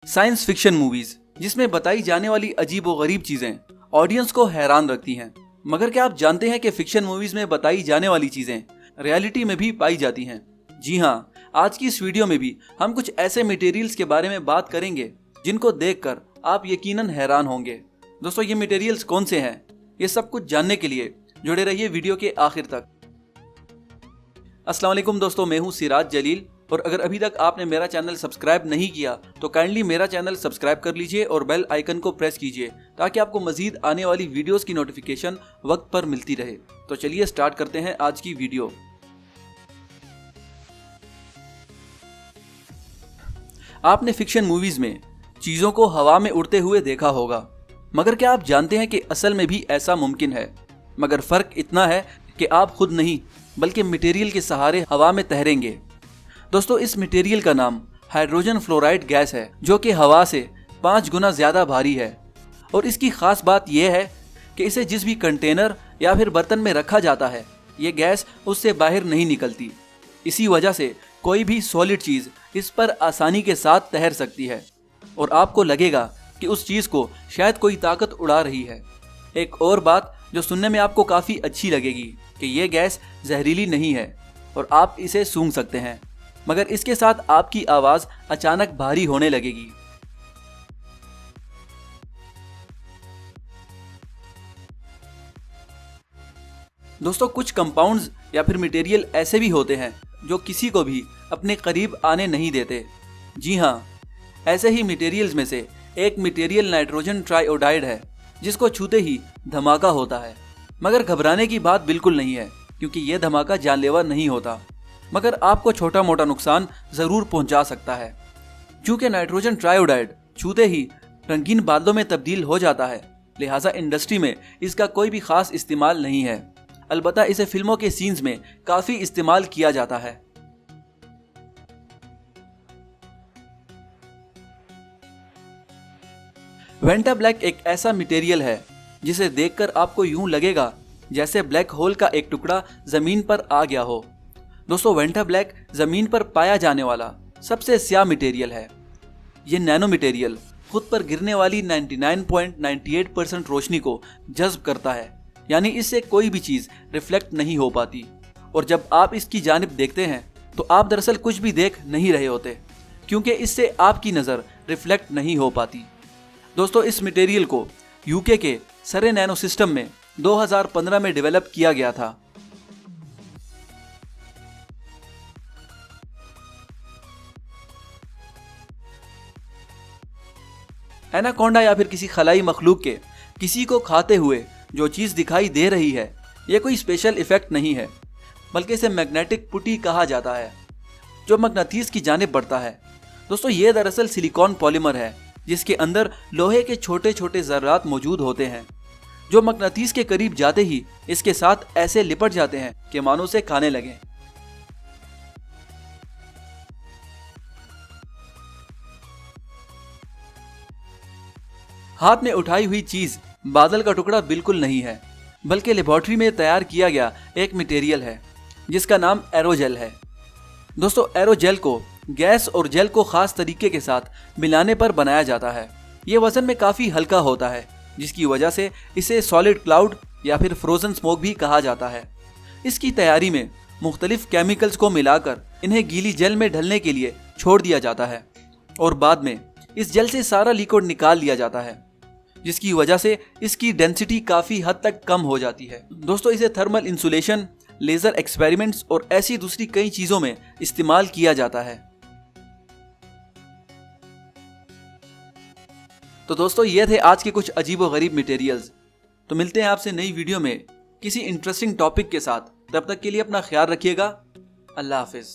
Science fiction movies जिसमें बताई जाने वाली अजीब व गरीब चीजें ऑडियंस को हैरान रखती हैं। मगर क्या आप जानते हैं कि फिक्शन मूवीज में बताई जाने वाली चीजें रियलिटी में भी पाई जाती हैं? जी हाँ, आज की इस वीडियो में भी हम कुछ ऐसे मटेरियल्स के बारे में बात करेंगे जिनको देखकर आप यकीनन हैरान होंगे। दोस्तों, ये मटेरियल्स कौन से हैं? ये सब कुछ जानने के लिए जुड़े रहिए वीडियो के आखिर तक। अस्सलाम वालेकुम दोस्तों, मैं हूँ सिराज जलील और अगर अभी तक आपने मेरा चैनल सब्सक्राइब नहीं किया तो काइंडली मेरा चैनल सब्सक्राइब कर लीजिए और बेल आइकन को प्रेस कीजिए ताकि आपको मजीद आने वाली वीडियोस की नोटिफिकेशन वक्त पर मिलती रहे। तो चलिए स्टार्ट करते हैं आज की वीडियो। आपने फिक्शन मूवीज में चीजों को हवा में उड़ते हुए देखा होगा, मगर क्या आप जानते हैं कि असल में भी ऐसा मुमकिन है? मगर फर्क इतना है कि आप खुद नहीं बल्कि मटेरियल के सहारे हवा में तैरेंगे। दोस्तों, इस मटेरियल का नाम हाइड्रोजन फ्लोराइड गैस है, जो कि हवा से 5 गुना ज्यादा भारी है। और इसकी खास बात यह है कि इसे जिस भी कंटेनर या फिर बर्तन में रखा जाता है, ये गैस उससे बाहर नहीं निकलती। इसी वजह से कोई भी सॉलिड चीज इस पर आसानी के साथ तैर सकती है और आपको लगेगा कि उस चीज को शायद कोई ताकत उड़ा रही है। एक और बात जो सुनने में आपको काफी अच्छी लगेगी कि ये गैस जहरीली नहीं है और आप इसे सूंघ सकते हैं, मगर इसके साथ आपकी आवाज अचानक भारी होने लगेगी। दोस्तों, कुछ कंपाउंड्स या फिर मटेरियल ऐसे भी होते हैं जो किसी को भी अपने करीब आने नहीं देते। जी हाँ, ऐसे ही मटेरियल्स में से एक मटेरियल नाइट्रोजन ट्राइओडाइड है, जिसको छूते ही धमाका होता है। मगर घबराने की बात बिल्कुल नहीं है, क्योंकि यह धमाका जानलेवा नहीं होता, मगर आपको छोटा मोटा नुकसान जरूर पहुंचा सकता है। क्योंकि नाइट्रोजन ट्राइओडाइड छूते ही रंगीन बादलों में तब्दील हो जाता है, लिहाजा इंडस्ट्री में इसका कोई भी खास इस्तेमाल नहीं है। अलबत्ता इसे फिल्मों के सीन्स में काफी इस्तेमाल किया जाता है। वेंटा ब्लैक एक ऐसा मटेरियल है जिसे देखकर आपको यूं लगेगा जैसे ब्लैक होल का एक टुकड़ा जमीन पर आ गया हो। दोस्तों, वेंटा ब्लैक जमीन पर पाया जाने वाला सबसे स्याह मटेरियल है। यह नैनो मटेरियल खुद पर गिरने वाली 99.98% रोशनी को जज्ब करता है, यानी इससे कोई भी चीज रिफ्लेक्ट नहीं हो पाती। और जब आप इसकी जानिब देखते हैं तो आप दरअसल कुछ भी देख नहीं रहे होते, क्योंकि इससे आपकी नजर रिफ्लेक्ट नहीं हो पाती। दोस्तों, इस मटेरियल को यूके के सरे नैनो सिस्टम में 2015 में डेवलप किया गया था। एनाकोंडा या फिर किसी खलाई मखलूक के किसी को खाते हुए जो चीज दिखाई दे रही है, यह कोई स्पेशल इफेक्ट नहीं है, बल्कि इसे मैग्नेटिक पुटी कहा जाता है, जो मगनातीस की जानिब बढ़ता है। दोस्तों, यह दरअसल सिलिकॉन पॉलीमर है, जिसके अंदर लोहे के छोटे छोटे जर्रात मौजूद होते हैं, जो मगनातीस के करीब जाते ही इसके साथ ऐसे लिपट जाते हैं कि मानो उसे खाने लगे। हाथ में उठाई हुई चीज बादल का टुकड़ा बिल्कुल नहीं है, बल्कि लेबोरेटरी में तैयार किया गया एक मटेरियल है जिसका नाम एरोजेल है। दोस्तों, एरोजेल को गैस और जेल को खास तरीके के साथ मिलाने पर बनाया जाता है। ये वजन में काफी हल्का होता है, जिसकी वजह से इसे सॉलिड क्लाउड या फिर फ्रोजन स्मोक भी कहा जाता है। इसकी तैयारी में मुख्तलिफ केमिकल्स को मिलाकर इन्हें गीली जेल में ढलने के लिए छोड़ दिया जाता है और बाद में इस जेल से सारा लिक्विड निकाल लिया जाता है, जिसकी वजह से इसकी डेंसिटी काफी हद तक कम हो जाती है। दोस्तों, इसे थर्मल इंसुलेशन, लेजर एक्सपेरिमेंट्स और ऐसी दूसरी कई चीजों में इस्तेमाल किया जाता है। तो दोस्तों, ये थे आज के कुछ अजीब व गरीब मटेरियल्स। तो मिलते हैं आपसे नई वीडियो में किसी इंटरेस्टिंग टॉपिक के साथ। तब तक के लिए अपना ख्याल रखिएगा। अल्लाह हाफिज।